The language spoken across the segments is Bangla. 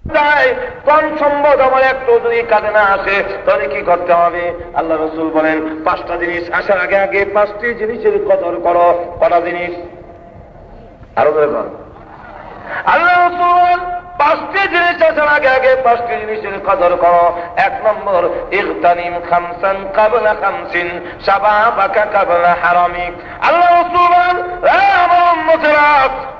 কোন সম্পদ আমার একটু যদি কাজে না আসে তাহলে কি করতে হবে? আল্লাহ রাসূল বলেন 5টা জিনিস আসার আগে আগে 5টি জিনিসের কদর করো। কটা জিনিস? আরো বলুন। আল্লাহ রাসূল 5টি জিনিস আসার আগে আগে 5টি জিনিসের কদর করো। 1 নম্বর, ইগতানিম খামসান ক্বাবলা খামসিন শাবাবাকা ক্বাবলা হারামিক। আল্লাহ রাসূল বলেন, আমার উম্মতেরা,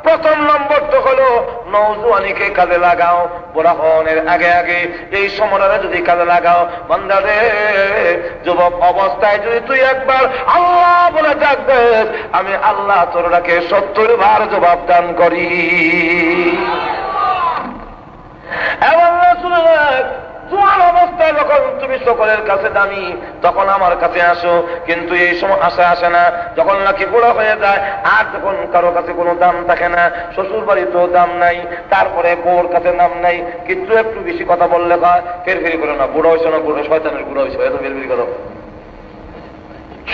প্রথম নম্বরটা হলো নওজোয়ানিকে কাজে লাগাও, বুড়া হওয়ার আগে আগে। এই সময়টা যদি কাজে লাগাও, বান্দা রে, যুবক অবস্থায় যদি তুই একবার আল্লাহ বলে ডাকবে, আমি আল্লাহ তোরটাকে 70 বার জবাব দান করি। এবং জোয়ান অবস্থায় যখন তুমি সকলের কাছে দামি, তখন আমার কাছে আসো। কিন্তু এই সময় আসে না যখন নাকি বুড়া হয়ে যায়, আর যখন কারো কাছে কোনো দাম থাকে না, শ্বশুর বাড়িতেও দাম নাই, তারপরে বউর কাছে দাম নাই, কিন্তু একটু বেশি কথা বললে হয় ফেরফেরি করে না, বুড়া হয়েছে না, বুড়ো শয়তানের বুড়া হয়েছে, এত ফেরফেরি করো।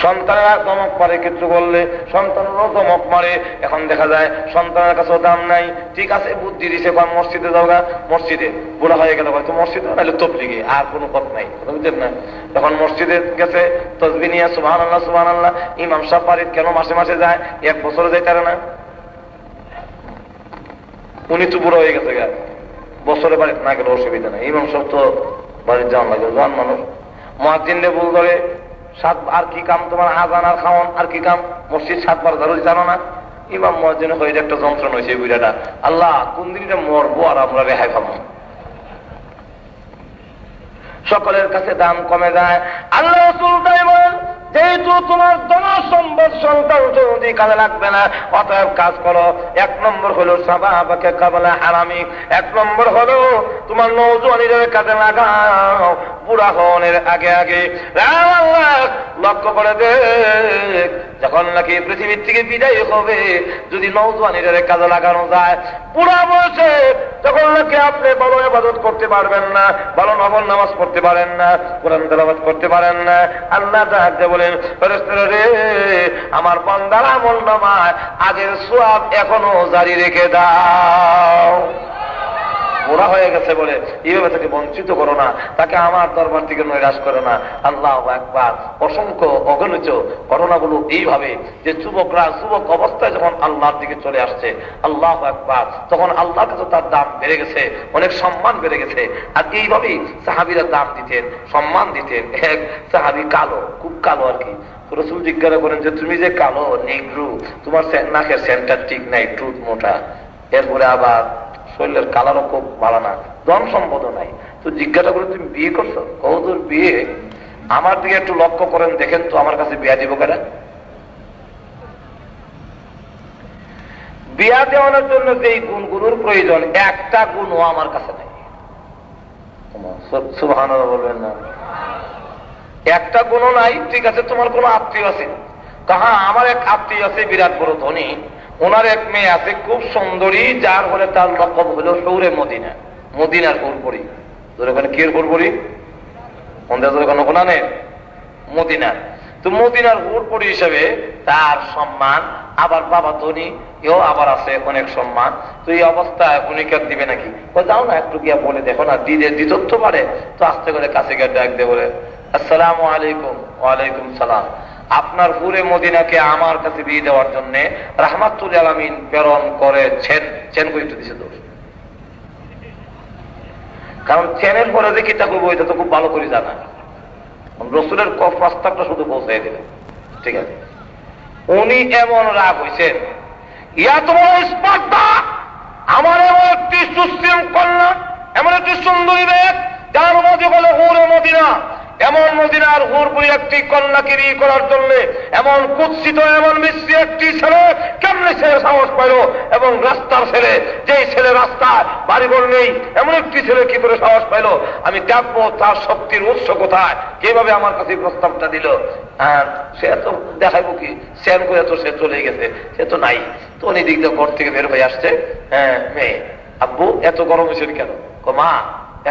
সন্তানেরা ধমক মারে, কিছু বললে সন্তানেরও ধমক মারে। এখন দেখা যায় সন্তানের কাছেও দাম নাই। ঠিক আছে, বুদ্ধি দিছে, মসজিদে যাওগা, মসজিদে বুড়া হয়ে গেল, হয়তো মসজিদে নাহলে তবলিগে, আর কোনো পথ নাই, বুঝলেন না? যখন মসজিদে গেছে তসবিহ নিয়ে সুবহানাল্লাহ সুবহানাল্লাহ, ইমাম সাহেব বাড়িতে কেন মাসে মাসে যায়, 1 বছরে যাইতারে না? উনি তো বুড়ো হয়ে গেছে, বছরে বাড়িতে না গেলে অসুবিধা নাই, ইমাম সাহেব তো বাড়িতে যাওয়ান লাগে, জোয়ান মানুষ। মুয়াজ্জিনরে ভুল ধরে, আর কি কাম তোমার, আযান আর খাওয়ান, আর কি কাম? মসজিদ 7 বার ধরে জানো না? ইমাম মুয়াজ্জিন হয়ে একটা যন্ত্রণা হয়েছে বুড়াটা। আল্লাহ, কোন দিনটা মরবো আর আমরা রেহাই পাবো। সকলের কাছে দাম কমে যায়। আল্লাহ রাসূল তাই বলেন, যেহেতু তোমার ধনসম্পদ সন্তান যদি কাজে লাগবে না, অতএব কাজ করো। 1 নম্বর হলো শাবাবাকা ক্বাবলা হারামিক। 1 নম্বর হলো তোমার নওজোয়ানিদের কাজে লাগাও, বুড়া হওয়ার আগে আগে। আল্লাহ লক্ষ্য করে দেখ, যখন নাকি পৃথিবীর থেকে বিদায় হবে, যদি নওজোয়ানিদের কাজে লাগানো যায়, বুড়া বয়সে যখন নাকি আপনি ভালো ইবাদত করতে পারবেন না, ভালো নফল নামাজ পড়তে পারেন না, কোরআন তেলাওয়াত করতে পারেন না, আল্লাহ তাআলা বলেন, ফেরেশতারা রে, আমার বান্দার আমলনামায় আগের সওয়াব এখনো জারি রেখে দাও। বুড়া হয়ে গেছে বলে এইভাবে তাকে বঞ্চিত করো না, তাকে আমার দরবার থেকে নৈরাশ করো না। আল্লাহু আকবার। অসংখ্য অগণিত ঘটনাগুলো এইভাবে যে যুবক অবস্থায় যখন আল্লাহর দিকে চলে আসছে, আল্লাহু আকবার, তখন আল্লাহর কাছে তার দাম বেড়ে গেছে, অনেক সম্মান বেড়ে গেছে। আর এইভাবেই সাহাবীরা দাম দিতেন, সম্মান দিতেন। এক সাহাবী কালো, খুব কালো আর কি। রাসূল জিজ্ঞাসা করেন যে, তুমি যে কালো, নেগ্রো, তোমার নাকের সেন্টার ঠিক নাই, টুথ মোটা, এরপরে আবার শরীরের কালারও খুব ভালো না, ধন সম্পদ নাই, তো জিজ্ঞাসা করে তুমি বিয়ে করছো? কতদূর বিয়ে? আমার দিকে একটু লক্ষ্য করেন, দেখেন তো আমার কাছে বিয়া দিব কারা? বিয়া দেওয়ানোর জন্য যেই গুণগুলোর প্রয়োজন, একটা গুণও আমার কাছে নাই। সুবহানাল্লাহ বলবেন না? একটা গুণও নাই। ঠিক আছে, তোমার কোনো আত্মীয় আছে? কাহা, আমার এক আত্মীয় আছে, বিরাট বড় ধনী, ওনার এক মেয়ে আছে খুব সুন্দরী, যার হলে তার লকব হলো শৌরে মদিনা, মদিনার হুরপুরি। ওখানে কি হুরপুরি? ওখানে মদিনার। তো মদিনার হুরপুরি হিসেবে তার সম্মান, আবার বাবা ধনী, এও আবার আছে অনেক সম্মান। তো এই অবস্থায় উনি কে দিবে নাকি? যাও না, একটু গিয়া বলে দেখো না, দিত তো পারে। তো আস্তে করে কাছে গিয়ে ডাক দিয়ে বলে, আসসালামু আলাইকুম। ওয়ালাইকুম সালাম। আপনার হুরে মদিনাকে আমার কাছে বিয়ে দেওয়ার জন্য রাহমাতুল আলামিন প্রেরণ করেছেন। চেন করে দিছে দোষ, কারণ চেনের পরে যে কিতা করবো এটা তো খুব ভালো করে জানা। রসুলের প্রস্তাবটা শুধু পৌঁছাই দিলেন, ঠিক আছে। উনি এমন রাগ হয়েছেন, ইয়া তোমার স্পর্ধা, আমার এমন একটি সুশীল কন্যা, এমন একটি সুন্দরী মেয়ে, যার মধ্যে বলে হুরে মদিনা, এমন মদিনার হুরপুরি একটি কন্যাকে বিয়ে করার জন্য এমন কুৎসিত, এমন মিশ্রী একটি ছেলে কেমনে ছেলে সাহস পাইল? এবং রাস্তার ছেলে, যেই ছেলে রাস্তায় বাড়িঘর নেই, এমন একটি ছেলে কি করে সাহস পাইল? আমি দেখবো তার শক্তির উৎস কোথায়, কিভাবে আমার কাছে প্রস্তাবটা দিল। আর সে তো দেখাইবো কি, স্যান করে তো সে চলে গেছে, সে তো নাই। তো উনি দিক দিয়ে ঘর থেকে বের হয়ে আসছে। হ্যাঁ, মেয়ে, আব্বু এত গরম হয়েছে কেন? মা,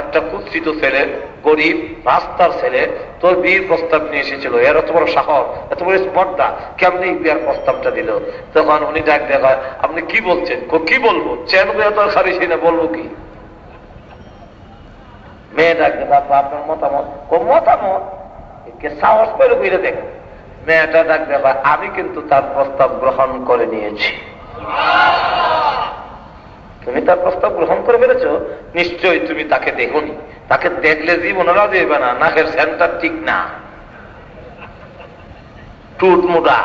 একটা কুৎসিত ছেলে, গরিব রাস্তার ছেলে তোর বিয়ের প্রস্তাব নিয়ে এসেছিল, এর এত বড় সাহস, এত বড় স্পর্ধা, কেমনি বিয়ার প্রস্তাবটা দিল? তখন উনি ডাক দেখা, আপনি কি বলছেন? কি বলবো, চেন করে তো খারিছি না, বলবো কি? মেয়ে ডাকবে, বাবা আপনার মতামত। ও মতামত কে সাহস করে বুঝে দেখ। মেয়েটা ডাকবে, বা আমি কিন্তু তার প্রস্তাব গ্রহণ করে নিয়েছি। তুমি তার প্রস্তাব গ্রহণ করে ফেলেছ, নিশ্চয়ই তুমি তাকে দেখোনি। তাকে দেখলে জীবন রাজি হইবে না, নাকের সেন্টার ঠিক না, টুট মোটা,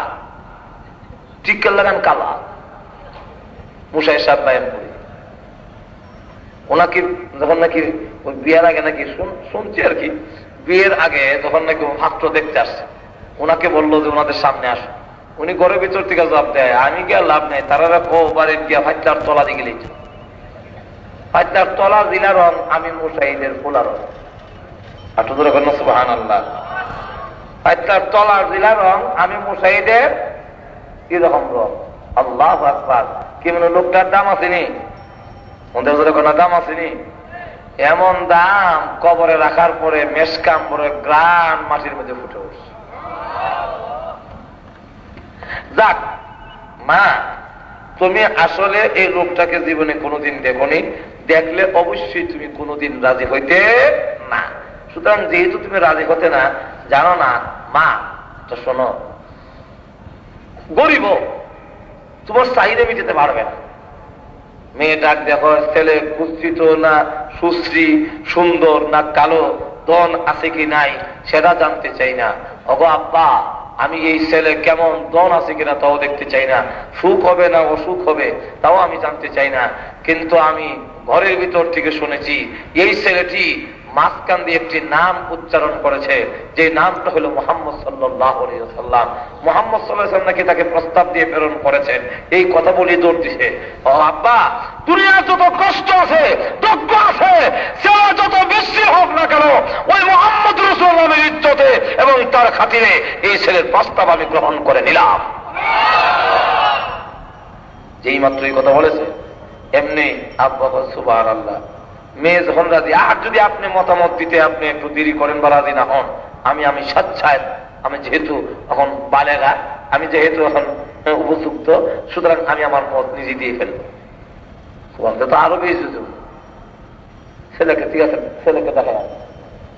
টিক্কেল লাগান কালা, মুসাই সাহেব বায়ান করি। ওনাকে যখন নাকি ওই বিয়ের আগে নাকি শুনছি আর কি, বিয়ের আগে যখন নাকি পাত্র দেখতে আসছে, ওনাকে বললো যে ওনাদের সামনে আসো। উনি ঘরের ভিতর থেকে জবাব দেয়, আমি গিয়ে লাভ নেই, তারা বাড়ির গিয়া ফাইটার তলা দিয়ে গেলেই। ফাইটার তলা দিলা রং, আমি মুসাইদের ফোলা রং। আটু ধরে কেন সুবহানাল্লাহ। ফাইটার তলা দিলা রং, আমি মুসাইদের কিরকম রং। আল্লাহু আকবার। কি মনে লোকটার দাম আসেনি? ওদের ধরে কোনো দাম আসেনি? এমন দাম কবরে রাখার পরে মেসকাম পরে গ্রান মাটির মধ্যে ফুটে উঠছে। যাক মা, তুমি আসলে এই লোকটাকে জীবনে কোনোদিন দেখোনি, দেখলে অবশ্যই তুমি কোনোদিন রাজি হইতে না। সুতরাং যেহেতু তুমি রাজি হতে না, জানো না মা, তো শোনো, গরিব তোমার চাহিদা মিটাতে পারবে না। মেয়ে ডাক দেখো, ছেলে কুৎসিত না সুশ্রী, সুন্দর না কালো, ধন আছে কি নাই সেটা জানতে চাই না। ওগো আব্বা, আমি এই ছেলে কেমন, ধন আছে কিনা তাও দেখতে চাই না, সুখ হবে না অসুখ হবে তাও আমি জানতে চাই না। কিন্তু আমি ঘরের ভিতর থেকে শুনেছি এই ছেলেটি মাঝখান দিয়ে একটি নাম উচ্চারণ করেছে, যে নামটা হলো মুহাম্মদ সাল্লাল্লাহু আলাইহি ওয়াসাল্লাম। মুহাম্মদ সাল্লাল্লাহু আলাইহি ওয়াসাল্লাম নাকি তাকে প্রস্তাব দিয়ে প্রেরণ করেছেন। এই কথা বলি দৌড় দিছে, ও আব্বা, দুনিয়ার যত কষ্ট আছে, দুঃখ আছে, সেটা যত বেশি হোক না কেন, ওই মুহাম্মদ রাসূলুল্লাহর ইজ্জতে এবং তার খাতিরে এই ছেলের প্রস্তাব আমি গ্রহণ করে নিলাম। যেই মাত্র এই কথা বলেছে, এমনি আব্বা সুবহানাল্লাহ। মেয়ে যখন রাজি, আর যদি আপনি মতামত দিতে আপনি একটু দেরি করেন বা রাজি না হন, আমি স্বেচ্ছায়, আমি যেহেতু এখন বালেগা, আমি যেহেতু এখন উপযুক্ত, সুতরাং আমি আমার মত নিজে দিয়ে ফেলব। তো আরো বেশি ছেলেকে, ঠিক আছে,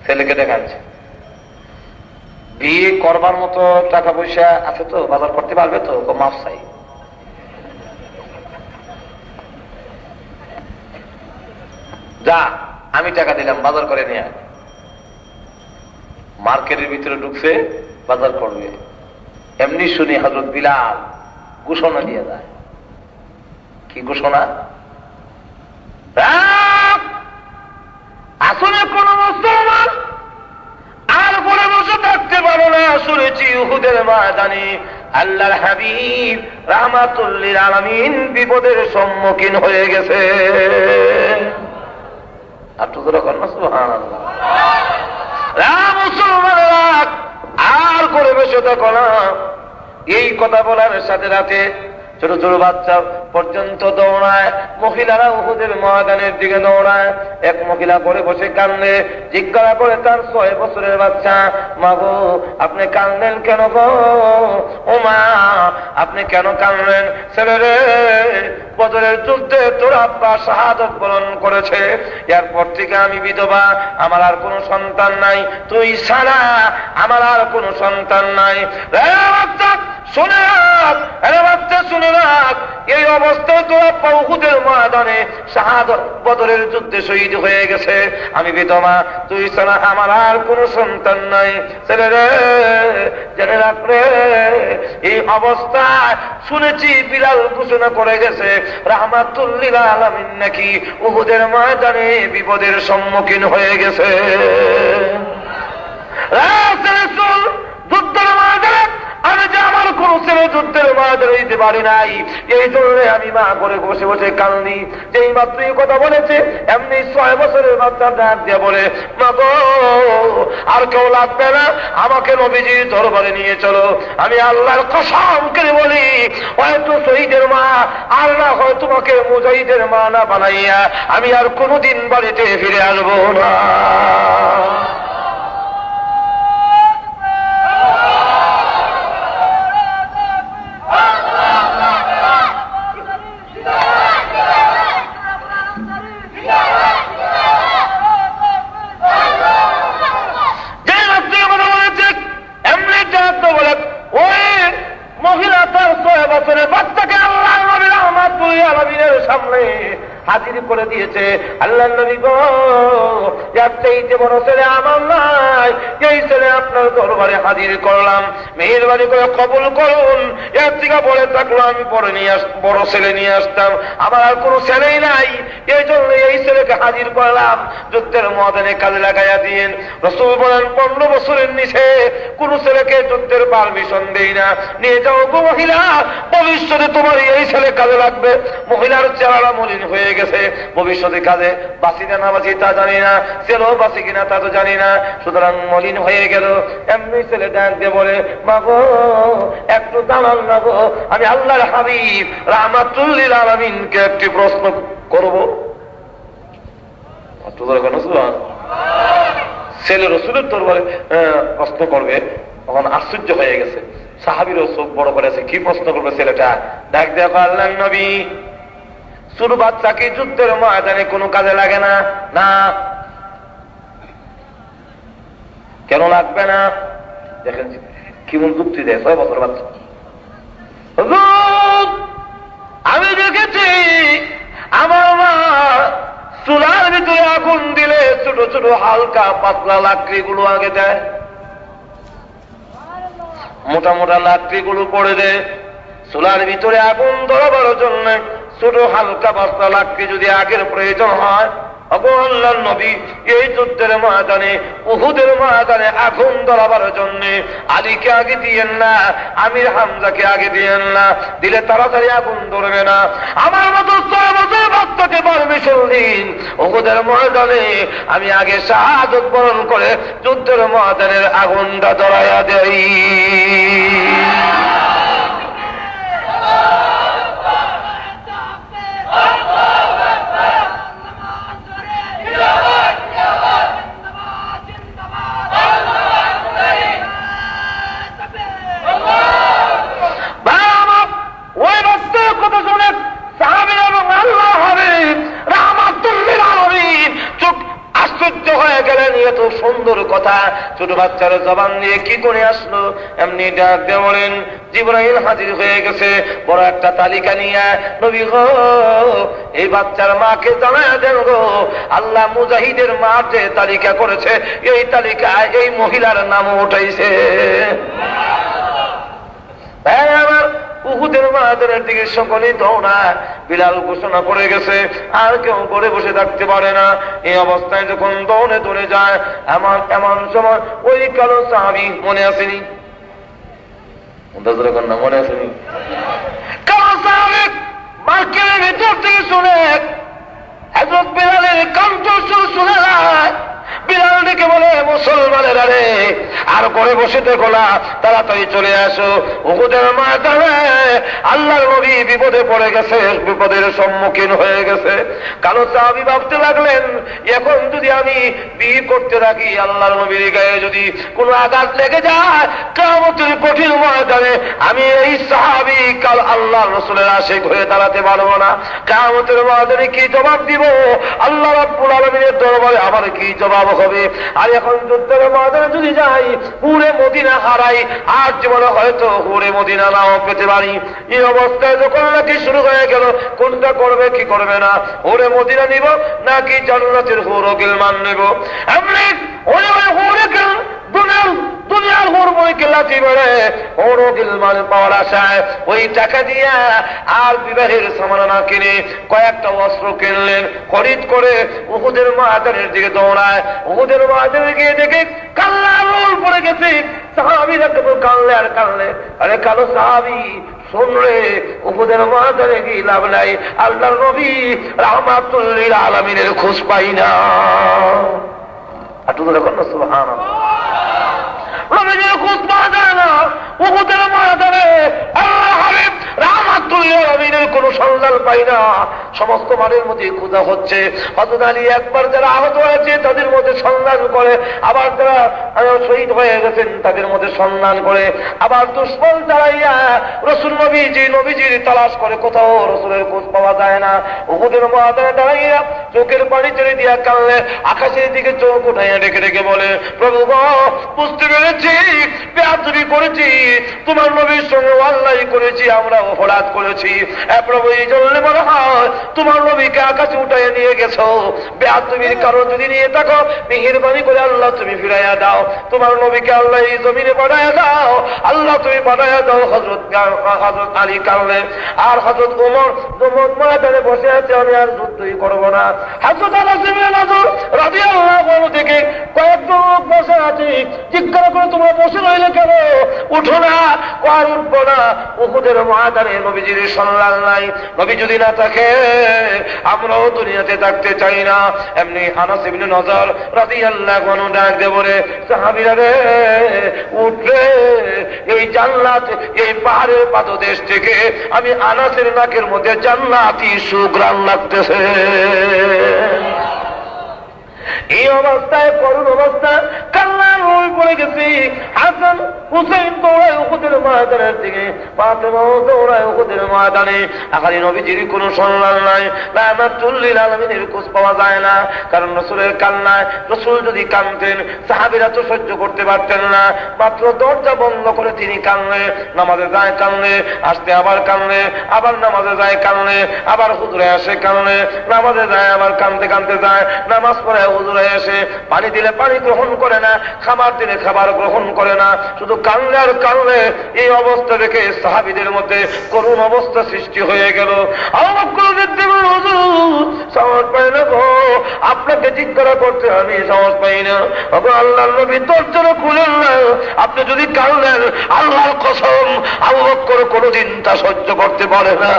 ছেলেকে দেখাচ্ছে। বিয়ে করবার মতো টাকা পয়সা আছে তো, বাজার করতে পারবে তো? মাফ চাই। যা, আমি টাকা দিলাম, বাজার করে নিয়ে। মার্কেটের ভিতরে ঢুকছে, বাজার করবে। এমনি শুনি হযরত বিলাল ঘোষণা দিয়ে যায়। কি ঘোষণা? আসলে কোন মুসলমান আর ঘরে বসে থাকতে পারো না। শুনেছি উহুদের ময়দানে আল্লাহর হাবিব রাহমাতুল লিল আলামিন বিপদের সম্মুখীন হয়ে গেছে। আর করে বসে থাকো না। এই কথা বলার সাথে সাথে ছোট ছোট বাচ্চা পর্যন্ত দৌড়ায়, মহিলারা উহুদের ময়দানের দিকে দৌড়ায়। এক মহিলা করে বসে কান্দে, জিজ্ঞাসা করে তার 6 বছরের বাচ্চা, মা গো আপনি কান্দেন কেন গো? ও মা, আপনি কেন কান্দেন? ছেলে রে, বদরের যুদ্ধে তোর আব্বা শাহাদত বরণ করেছে, এরপর থেকে আমি বিধবা, আমার আর কোনো সন্তান নাই, তুই ছাড়া আমার আর কোনো সন্তান নাই। শুনে রাখ, বাচ্চা শুনে রাখ, এই অবস্থায় তোর আব্বা উহুদের ময়দানে শাহাদত বদরের যুদ্ধে শহীদ হয়ে গেছে। আমি বিধবা, তুই ছাড়া আমার আর কোনো সন্তান নাই। ছেলে রে, জেনে রাখ রে, এই অবস্থায় শুনেছি বিলাল ঘোষণা করে গেছে রাহমাতুল লিল আলামিন নাকি উহুদের ময়দানে বিপদের সম্মুখীন হয়ে গেছে। যুদ্ধের ময়দানে আমি যে আমার কোন ছেলে যুদ্ধের ময়দানে দিতে পারি নাই, এই জন্য আমি মা করে বসে বসে কান্দি। যেই মাত্র এই কথা বলেছে, এমনি 6 বছরের বাচ্চা ডাক দিয়ে বলে, মা গো আর কেউ লাগবে না, আমাকে নবীজির দরবারে নিয়ে চলো। আমি আল্লাহর কসম করে বলি, হয়তো শহীদের মা আর না হয় তোমাকে মুজাহিদের মা না বানাইয়া আমি আর কোনোদিন বাড়িতে ফিরে আসবো না। বলছে, আল্লাহর নবী গো, এর চাইতে বড় ছেলে আমার নাই, এই ছেলে আপনার দরবারে হাজির করলাম, মেহেরবানি করে কবুল করুন। এর থেকে বলে থাকলো আমি পরে বড় ছেলে নিয়ে আসতাম, আমার আর কোনো ছেলেই নাই, এই জন্য এই ছেলেকে হাজির করলাম, যুদ্ধের ময়দানে কাজে লাগাইয়া দিন। রাসূল বলেন 15 বছরের নিচে কোন ছেলেকে যুদ্ধের পারমিশন দেই না, নিয়ে যাও গো মহিলা, ভবিষ্যতে তোমার এই ছেলে কাজে লাগবে। মহিলার চেহারা মলিন হয়ে গেছে, ভবিষ্যতে কাজে বাঁচি না বাঁচি তা জানি না, ছেলেও বাঁচি কিনা তা তো জানি না, সুতরাং মলিন হয়ে গেল। এমনি ছেলে ডাক দিয়ে বলে, মা গো একটু দাঁড়ান না গো, আমি আল্লাহর হাবিব রাহমাতুল লিল আলামিনকে একটি প্রশ্ন করব। ছেলে রসুলের দরবারে প্রশ্ন করবে, তখন আশ্চর্য হয়ে গেছে, সাহাবীরও চোখ বড় করেছে, কি প্রশ্ন করবে ছেলেটা? ডাক দেখো, আল্লাহর নবী, ছোট বাচ্চা কি যুদ্ধের ময়দানে কোনো কাজে লাগে না? না। কেন লাগবে না? দেখেন কেমন যুক্তি দেয়, 6 বছর বাচ্চা। আমি দেখেছি আমার মা চুলার ভিতরে আগুন দিলে ছোট ছোট হালকা পাতলা লাকড়িগুলো আগে দেয়, মোটা মোটা লাকড়িগুলো পড়ে দেয়। চুলার ভিতরে আগুন ধরাবার জন্য ছোট হালকা পাতলা লাকড়ি যদি আগের প্রয়োজন হয়, আল্লাহর নবী এই যুদ্ধের ময়দানে, উহুদের ময়দানে আগুন ধরাবার জন্য আলীকে আগে দিয়েন না, আমির হামজাকে আগে দিয়েন না, দিলে তাড়াতাড়ি আগুন ধরবে না। আমার মতো 6 বছর বাচ্চাকে পারমিশন দিন, উহুদের ময়দানে আমি আগে শাহাদত বরণ করে যুদ্ধের ময়দানের আগুনটা ধরাইয়া দেই। সুন্দর কথা ছোট বাচ্চার জবান দিয়ে কি করে আসলো? এমনি ডাক দিয়ে বলেন, জিবরাইল হাজির হয়ে গেছে বড় একটা তালিকা নিয়ে, নবী গো এই বাচ্চার মাকে জানায় দেন গো, আল্লাহ মুজাহিদের মা যে তালিকা করেছে এই তালিকায় এই মহিলার নামও উঠাইছে। আমার উহুদের ময়দানের দিকে সকলেই দৌড়ায়, বিলাল ঘোষণা করে গেছে আর কেউ করে বসে থাকতে পারে না। এই অবস্থায় যখন দৌড়ে দৌড়ে যায়, এমন সময় ওই কালো সাহাবী, মনে আসেনি? মনে আসেনি? কালো সাহাবী মার্কেটের ভিতর থেকে শুনে হযরত বিলালের কণ্ঠস্বর শুনে যায়। বিলাল ডেকে বলে, মুসলমানেরা রে, আর করে বসে দেখো না, তাড়াতাড়ি চলে আসো, উহুদের ময়দানে আল্লাহর নবী বিপদে পড়ে গেছে, বিপদের সম্মুখীন হয়ে গেছে। কালো সাহাবী ভাবতে লাগলেন, এখন যদি আমি বিয়ে করতে থাকি, আল্লাহর নবীর গায়ে যদি কোনো আঘাত লেগে যায়, কিয়ামতের কঠিন ময়দানে আমি এই সাহাবী কাল আল্লাহর রাসূলের আশিক হয়ে দাঁড়াতে পারবো না। কিয়ামতের ময়দানে কি জবাব দিব? আল্লাহ রাব্বুল আলামিনের দরবারে আমার কি জবাব হবে? আর এখন যুদ্ধের ময়দানে যদি যাই, হুরে মদিনা হারাই, আর জীবনে হয়তো হুরে মদিনা নাও পেতে পারি। এই অবস্থায় যখন নাকি শুরু হয়ে গেল, কোনটা করবে কি করবে না, হুরে মদিনা নিব নাকি জান্নাতের হুর গিলমান নিব? এমনি দুনিয়ার হুর বই কেলাচি বেড়ে হুর গিলমান পাওয়ার আশায় ওই টাকা দিয়া আর বিবাহের সামান না কিনে কয়েকটা অস্ত্র কিনলেন, খরিদ করে উহুদের ময়দানের দিকে দৌড়ায়। উহুদের ময়দানে গিয়ে দেখে কাল্লা রোল পড়ে গেছে। সাহাবীরা কেবল কানলে আর কানলে। আরে কালো সাহাবী, শুন রে, উহুদের ময়দানে গিয়ে লাভ নাই, আল্লাহর নবী রাহমাতুল লিল আলামিনের খোঁজ পাই না। আটু দেখুন না, সুবহানাল্লাহ, নবীর খোঁজ পাওয়া যায় না। উহুদের ময়দানে আল্লাহর হাবিব রাহমাতুল লিল আলামিনের কোনো সন্ধান পাই না। সমস্ত মানের মধ্যে খোঁজা হচ্ছে। হযরত আলী একবার যারা আহত হয়েছে তাদের মধ্যে সন্ধান করে, আবার যারা শহীদ হয়ে গেছেন তাদের মধ্যে সন্ধান করে, আবার দুশ্মন চালাইয়া রাসূল নবীজির তালাশ করে, কোথাও রাসূলের খোঁজ পাওয়া যায় না। উহুদের ময়দানে দাঁড়াইয়া চোখের পানি ছেড়ে দিয়া কাঁদলে, আকাশের দিকে চোখ উঠাইয়া ডেকে ডেকে বলে, প্রভু গো, বুঝতে পেরেছি বেয়াদবি করেছি, তোমার নবীর সঙ্গে অন্যায় করেছি, আমরা অপরাধ করেছি। প্রভু এই জন্য মনে হয় তোমার নবীকে আকাশে উঠাইয়া নিয়ে গেছো, বেয়াদবির কারণ যদি নিয়ে থাকো মেহেরবানি করে আল্লাহ তুমি ফিরাইয়া দাও। তোমার নবীকে আল্লাহ এই জমিনে পাঠাইয়া দাও, আল্লাহ তুমি পাঠাইয়া দাও। হযরত আলী কারণে আর হযরত ওমর ময়দানে বসে আছে, আমি আর যুদ্ধই করবো না। হযরত আনাস ইবনে নাযর রাদিয়াল্লাহু আনহু থেকে কয়েকজন লোক বসে আছে, জিজ্ঞাসা করে তোমরা বসে রইলে কেন, উঠো না। কয় উঠবো না, উহুদের ময়দানে নবীজির সম্মান নাই, নবী যদি না থাকে আমরাও দুনিয়াতে থাকতে চাই না। এমনি আনাস ইবনে নাযর রাদিয়াল্লাহু আনহু ডাক দিয়ে বলে, সাহাবীরা রে উঠলে এই জান্নাত, এই পাহাড়ের পাদদেশ থেকে আমি আনাসের নাকের মধ্যে জান্নাতি সুঘ্রাণ লাগতেছে। এই অবস্থায়, করুণ অবস্থা, কান্নার রোল পড়ে গেছি। হাসান হুসেন দৌড়ায় উহুদের ময়দানের দিকে, ফাতেমাও দৌড়ায় উহুদের ময়দানে। আখালি নবীজির কোনো সম্মান নাই, রাহমাতুল লিল আলামিনের খোঁজ পাওয়া যায় না। কারণ রাসূলের কান্নায়, রাসূল যদি কাঁদতেন সাহাবীরা তো সহ্য করতে পারতেন না। মাত্র দরজা বন্ধ করে তিনি কাঁদলে, নামাজে যায় কাঁদলে, আসতে আবার কাঁদলে, আবার নামাজে যায় কাঁদলে, আবার হুজুরে আসে কাঁদলে, নামাজে যায় আবার কাঁদতে কাঁদতে যায়, নামাজ পড়ে হুজুরে এসে পানি দিলে পানি গ্রহণ করে না, খাবার দিলে খাবার গ্রহণ করে না, শুধু কাঁদলে আর কাঁদলে। এই অবস্থা দেখে সাহাবীদের মধ্যে করুণ অবস্থা সৃষ্টি হয়ে গেল। সাহস পাই না গো, আপনাকে জিজ্ঞাসা করতে আমি সাহস পাই না। আল্লাহর নবী দরজা খুলেন না, আপনি যদি কাঁদলেন আল্লাহর কসম আবু বকর কোনদিন তা সহ্য করতে পারে না।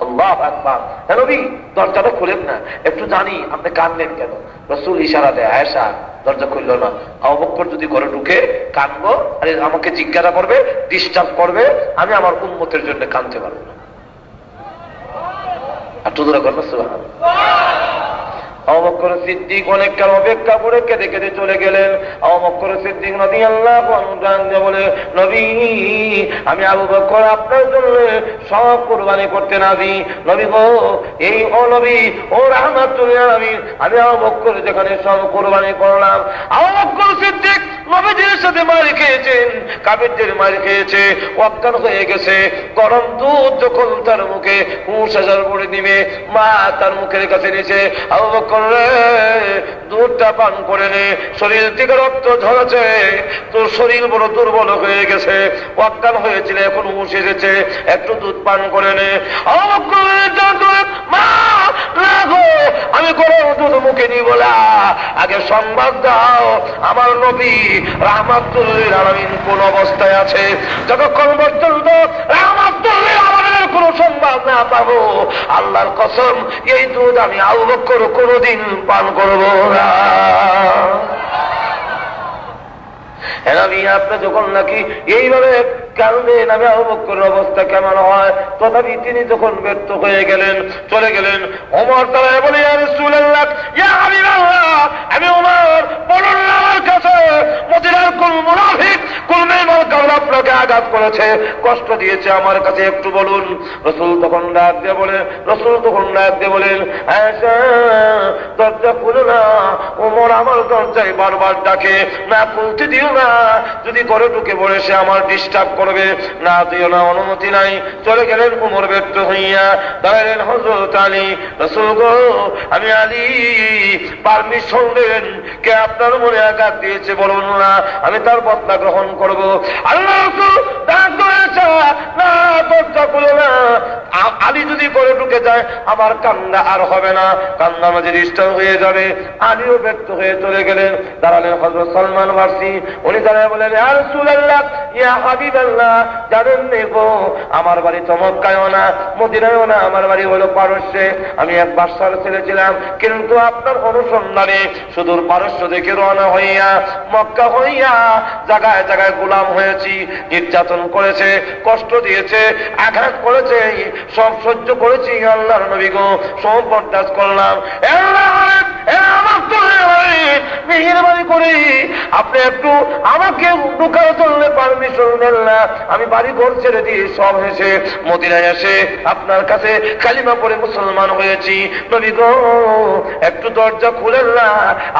আল্লাহু আকবার। নবী দরজাটা খুলেন না, একটু জানি আপনি কাঁদলেন কেন। রাসূল ইশারা দেয়, আয়েশা দরজা খুলল না, আবু বকর যদি ঘরে ঢুকে কাঁদবো আর আমাকে জিজ্ঞাসা করবে, ডিস্টার্ব করবে, আমি আমার উম্মতের জন্য কাঁদতে পারবো না। আর তো দূরে করবো সুবহানাল্লাহ। আবু বকর সিদ্দিক অনেককাল অপেক্ষা করে কেঁদে কেঁদে চলে গেলেন। আবু বকর সিদ্দিক রাদিয়াল্লাহু আনহু বলে, নবী আমি আবু বকর আপনার জন্য সব কুরবানি করতে রাজি। নবী গো, এই ও নবী, ও রাহমাতুল লিল আলামিন, আমি আবু বকর যেখানে সব কুরবানি করলাম। আবু বকর সিদ্দিক নবীজির সাথে মার খেয়েছেন, কাফিরদের মার খেয়েছে, অজ্ঞান হয়ে গেছে। গরম দুধ যখন তার মুখে হুঁশ আসার পড়ে দিবে, মা তার মুখের কাছে নিয়েছে, আবু বকর দুধটা পান করে নে, শরীর থেকে রক্ত ঝরেছে, তোর শরীর বড় দুর্বল হয়ে গেছে, অজ্ঞান হয়েছিল, এখন হুঁশ এসেছে, একটু দুধ পান করে নে। মা না গো, আমি গরম দুধ মুখে নিব না, আগে সংবাদ দাও আমার নবী রাহমাতুল লিল আলামিন কোন অবস্থায় আছে। যতক্ষণ পর্যন্ত রাহমাতুল লিল আলামিনের কোন সংবাদ না পাবো, আল্লাহর কসম এই দুধ আমি আবু বকর কোনদিন পান করব না। আপনি যখন নাকি এইভাবে কাঁদেন, আমি আবু বকরের অবস্থা কেমন হয়। তথাপি তিনি যখন ব্যর্থ হয়ে গেলেন, চলে গেলেন, ওমর তাআলা বলে, ইয়া রাসূলুল্লাহ, ইয়া হাবিবাল্লাহ, আমি ওমর, বলুন আমার কাছে মদিনার কোন মুনাফিক, কোন বেঈমান আপনাকে আঘাত করেছে, কষ্ট দিয়েছে, আমার কাছে একটু বলুন। রাসূল তখন ডাক দিয়ে বলেন, আয়েশা দরজা খুলো না, ওমর আমার দরজায় বারবার ডাকে, না খুলতে দিও না, যদি ঘরে ঢুকে পড়ে সে আমার ডিস্টার্ব করবে, না দিও না, অনুমতি নাই। চলে গেলেন ওমর ব্যর্থ হইয়া, দাঁড়ালেন হযরত আলী। রাসূল গো, আমি আলী, পারমিশন দেন, কে আপনার মনে আঘাত দিয়েছে বলুন না, আমি তার বদলা গ্রহণ করব। আল্লাহ রাসূল ডাক দিয়েছে, না দরজা খুলো না, আলী যদি ঘরে ঢুকে যায় আমার কান্না আর হবে না, কান্না মাঝে ডিস্টার্ব হয়ে যাবে। আলীও ব্যর্থ হয়ে চলে গেলেন। দাঁড়ালেন হযরত সালমান ফারসি, উনি দাঁড়ায় বলেন, ইয়া রাসূলুল্লাহ, ইয়া হাবিবাল্লাহ, জানেন গো আমার বাড়ি তো মক্কায়ও না, মদিনায়ও না, আমার বাড়ি হলো পারস্যে। আমি এক বাদশার ছেলে ছিলাম, কিন্তু আপনার অনুসন্ধানে সুদূর পারস্য থেকে রওনা হইয়া মক্কা হইয়া জায়গায় জায়গায় গোলাম হয়েছি, নির্যাতন করেছে, কষ্ট দিয়েছে, আঘাত করেছে, সব সহ্য করেছি। আল্লাহর নবী গো, সব বরদাস্ত করলাম। মেহেরবানি করে আপনি একটু আমাকে ঢুকার জন্য পারমিশন দেন না। আমি বাড়ি ঘর ছেড়ে দিয়ে সব এসে মদিনায় এসে আপনার কাছে কালিমা পড়ে মুসলমান হয়েছি। নবী গো একটু দরজা খুলেন না।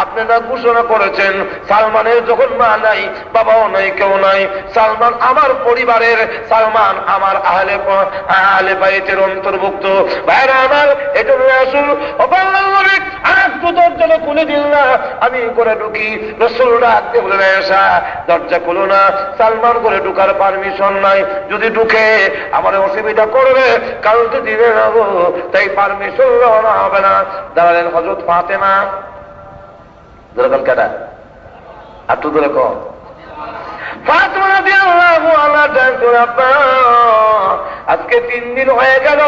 আপনারা ঘোষণা করেছেন সালমানের যখন মা নাই, বাবাও নাই, কেউ নাই, সালমান আমার পরিবারের, সালমান আমার আহলে বাইতের অন্তর্ভুক্ত। ভাইরা আমার, এজন্য রাসূল একটু দরজাটা খুলে দিল না, আমি করে ঢুকি। রাসূল ডাকতে বলেন আয়েশা দরজা খুলো না, সালমান করে ঢুকার পারমিশন নাই, যদি ঢুকে আমার অসুবিধা করবে, কালকে দিনে নেবো, তাই পারমিশন নেওয়া হবে না। দাঁড়ালেন হযরত ফাতেমা। যেরকম কেনা আর তো যেরকম ফাতেমা রাদিয়াল্লাহু আনহা জানতো আব্বা আজকে 3 দিন হয়ে গেল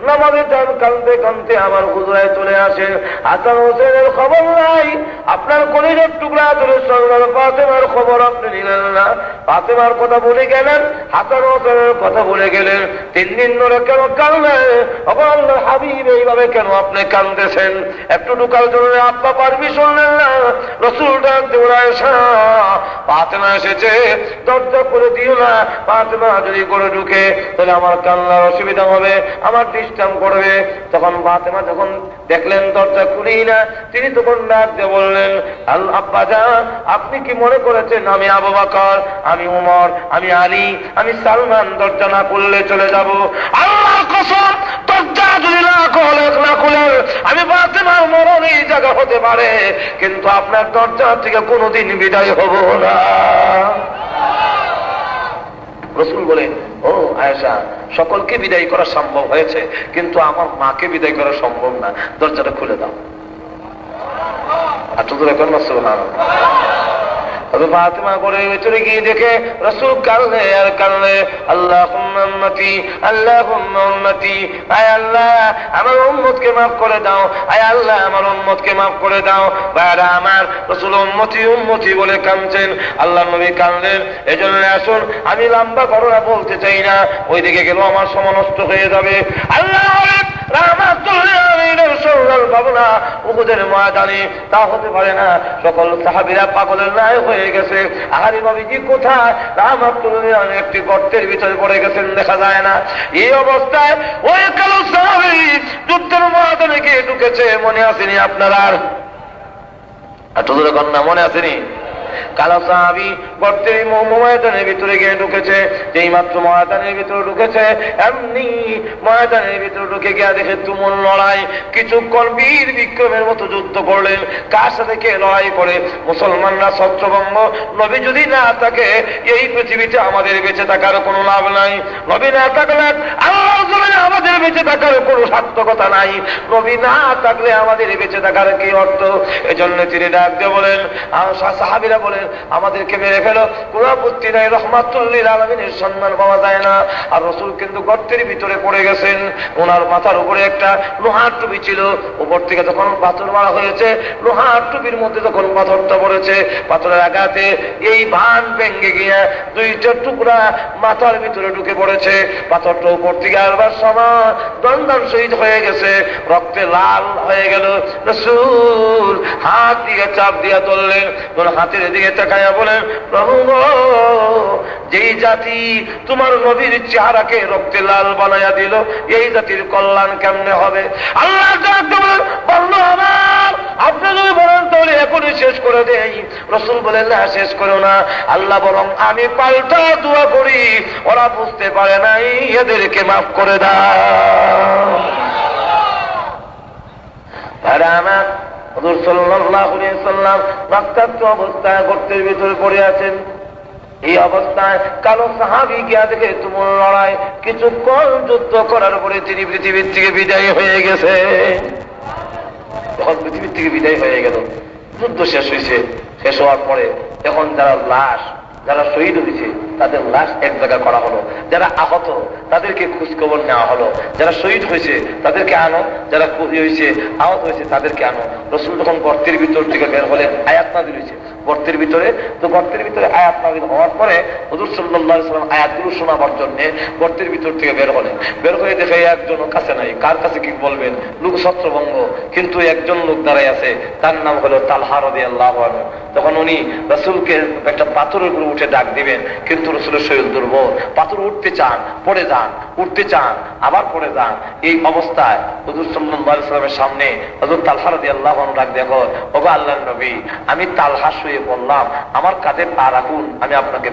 নামাজে যান, কাঁদতে কাঁদতে আমার হুজুরায় চলে আসে, হাসান হোসেনের খবর নাই, আপনার কলিজার টুকরা ধরে সরকার ফাতেমার খবর আপনি নিলেন না, ফাতেমার কথা বলে গেলেন, হাসান হোসেনের কথা বলে গেলেন, 3 দিন ধরে কেন কাঁদলেন? আল্লাহর হাবিব এইভাবে কেন আপনি কাঁদতেছেন? একটু ঢুকার জন্য আব্বা পারমিশন নেন না। রাসূল ডাকতে বলে আয়েশা ফাতেমা এসেছে, দরজা করে দিও না, ফাতেমা যদি করে ঢুকে তাহলে আমার কান্নার অসুবিধা হবে, আমার ডিস্টার্ব করবে। তখন ফাতেমা যখন দেখলেন দরজা খুলি না, তিনি তখন ডাক দিয়ে বললেন আব্বা জান আপনি কি মনে করেছেন আমি আবু বকর, আমি উমর, আমি আলী, আমি সালমান দরজা না খুললে চলে যাব? আল্লাহর কসম দরজা যদি না খুলে আমি ফাতেমার মরণ এই জায়গা হতে পারে, কিন্তু আপনার দরজা থেকে কোনোদিন বিদায় হব না। রাসূল বলেন ও আয়েশা সকলকে বিদায় করা সম্ভব হয়েছে, কিন্তু আমার মাকে বিদায় করা সম্ভব না, দরজাটা খুলে দাও। আর তো এখন না সুবহানাল্লাহ। ফাতেমা করে চলে গিয়ে দেখে রাসূল কাঁদলে আর কাঁদলে, আল্লাহুম্মা উম্মতি, আল্লাহুম্মা উম্মতি, আয় আল্লাহ আমার উম্মতকে মাফ করে দাও, আয় আল্লাহ আমার উম্মতকে মাফ করে দাও। ভাইরা আমার, রাসূল উম্মতি উম্মতি বলে কাঁদছেন, আল্লাহর নবী কাঁদলেন। এজন্য আসুন আমি লম্বা ঘটনা বলতে চাই না, ওইদিকে গেলেও আমার সময় নষ্ট হয়ে যাবে। আল্লাহ ভাবনা উহুদের ময়দানে তা হতে পারে না, সকল সাহাবীরা পাগলের ন্যায় হয়ে গেছে। আহারি নবীজি কোথায়? রাহমাতুল্লাহ একটি গর্তের ভিতরে পড়ে গেছেন, দেখা যায় না। এই অবস্থায় ওই কালো সাহাবী যুদ্ধের ময়দানে গিয়ে ঢুকেছে, মনে আসেনি আপনার? আর কন্যা মনে আসেনি? কালো সাহাবী গর্তের ময়দানের ভিতরে গিয়ে ঢুকেছে, যেই মাত্র ময়দানের ভিতরে ঢুকেছে এমনি ময়দানের ভিতরে ঢুকে গিয়ে দেখে তুমুল লড়াই। কিছুক্ষণ বীর বিক্রমের মতো যুদ্ধ করলেন। কার সাথে কে লড়াই করে? মুসলমানরা ছত্রভঙ্গ। নবী যদি না থাকে এই পৃথিবীতে আমাদের বেঁচে থাকার কোনো লাভ নাই। নবী না থাকলে আল্লাহর জমিনে আমাদের বেঁচে থাকার কোনো সার্থকতা নাই। নবী না থাকলে আমাদের বেঁচে থাকার কি অর্থ? এজন্য তিনি ডাক দিয়ে বলেন, সাহাবীরা বলেন আমাদেরকে মেরে ফেলো, কোন আপত্তি নাই, রহমাতুল লিল আলামিনের সম্মান পাওয়া যায় না। আর রাসূল কিন্তু গর্তের ভিতরে পড়ে গেছেন। ওনার মাথার উপরে একটা লোহার টুপি ছিল, উপর থেকে যখন পাথর মারা হয়েছে, লোহার টুপির মধ্যে যখন পাথরটা পড়েছে, পাথরের আঘাতে এই ভান ভেঙে গিয়ে 2টা টুকরা মাথার ভিতরে ঢুকে পড়েছে। পাথরটা উপর থেকে আসবার সময় দন্দান শহীদ হয়ে গেছে, রক্তে লাল হয়ে গেল। রাসূল হাত দিয়ে চাপ দিয়ে ধরলেন, হাতের দিকে তাকায়া বলেন, প্রভু গো, যেই জাতি তোমার নবীর চেহারাকে রক্তে লাল বানায়া দিল, এই জাতির কল্যাণ কেমনে হবে? আল্লাহ বলল আমার, আপনি যদি বলেন তাহলে এখনই শেষ করে দেই। রাসূল বলেন না, শেষ করো না। আল্লাহ বরং আমি পাল্টা দোয়া করি, ওরা বুঝতে পারে নাই, এদেরকে মাফ করে দাও। আর আমার হুজুর সাল্লাল্লাহু আলাইহি সাল্লাম রক্তাক্ত অবস্থায় গর্তের ভিতরে পড়ে আছেন। এই অবস্থায় কালো সাহাবী গিয়া দেখে তুমুল লড়াই। কিছুক্ষণ যুদ্ধ করার পরে তিনি পৃথিবীর থেকে বিদায় হয়ে গেছে। যখন পৃথিবীর থেকে বিদায় হয়ে গেল, যুদ্ধ শেষ হয়েছে। শেষ হওয়ার পরে এখন যারা লাশ, যারা শহীদ হয়েছে তাদের লাশ এক জায়গায় করা হলো, যারা আহত তাদেরকে খোঁজখবর নেওয়া হলো, যারা শহীদ হয়েছে তাদেরকে আনো, যারা হয়েছে আহত হয়েছে তাদেরকে আনো। রাসূল যখন গর্তের ভিতর থেকে বের হলেন, আয়াত নাযিল হয়েছে, গর্তের ভিতরে। তো গর্তের ভিতরে আয়াত নাযিল হওয়ার পরে হুজুর সাল্লাল্লাহু আলাইহি ওয়াসাল্লাম আয়াতগুলো শোনাবার জন্য গর্তের ভিতর থেকে বের হলেন। বের হয়ে দেখে একজনও কাছে নাই। কার কাছে কি বলবেন, লোক ছত্রভঙ্গ। কিন্তু একজন লোক দাঁড়ায় আছে, তার নাম হলো তালহা রাদিয়াল্লাহু আনহু। তখন উনি রাসূলকে একটা পাথরের উপরে উঠে ডাক দিবেন, কিন্তু রাসূলের শরীর দুর্বল, পাথর উঠতে চান, পড়ে যান, উঠতে চান, আবার পড়ে যান। এই অবস্থায় হুজুর সাল্লাল্লাহু আলাইহি ওয়াসাল্লামের সামনে হযরত তালহা রাদিয়াল্লাহু আনহু ডাক দেখো, ওগো আল্লাহর নবী, আমি তালহা শুয়ে বললাম, আমার কাঁধে পা রাখুন, আমি আপনাকে